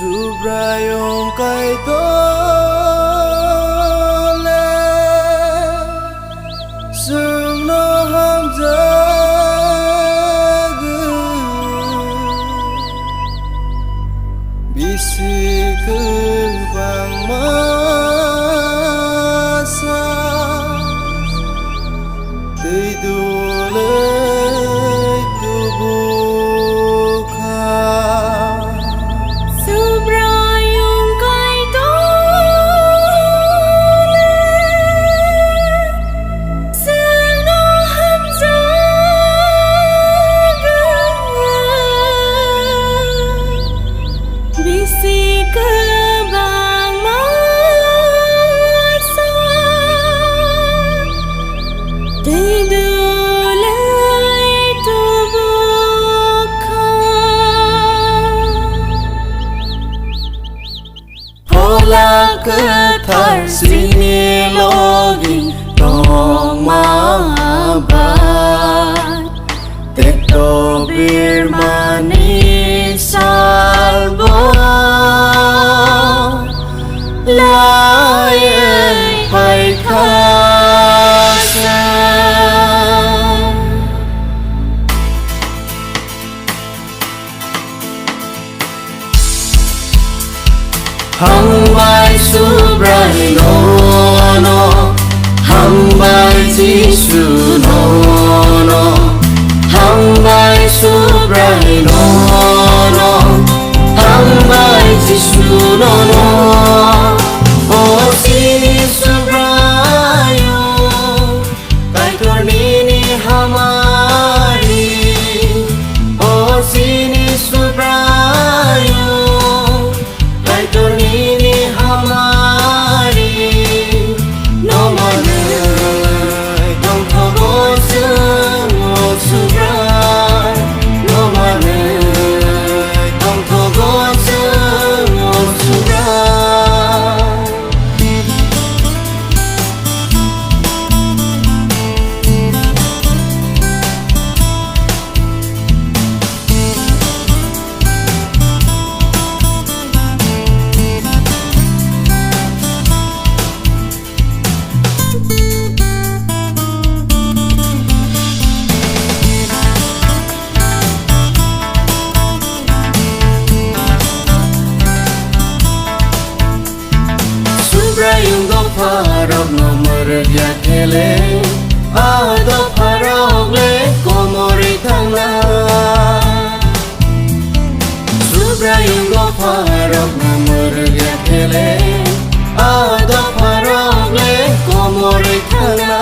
Subrayong kay tole Sung no ham jagu Bisi ke bang masa Tidule Hola ketar sini logi tong mabat Tekto birmani salbo Laye hai kasa Hang bai subrai no no Hang bai jisu no no Hang bai subrai no no Hang bai jisu no no Oh sini subrayo Kai tornini hamari Oh sini subrayo Subrayung do farok nomor yakele Ado farok le komori thangla Subrayung do farok nomor yakele Ado farok le komori thangla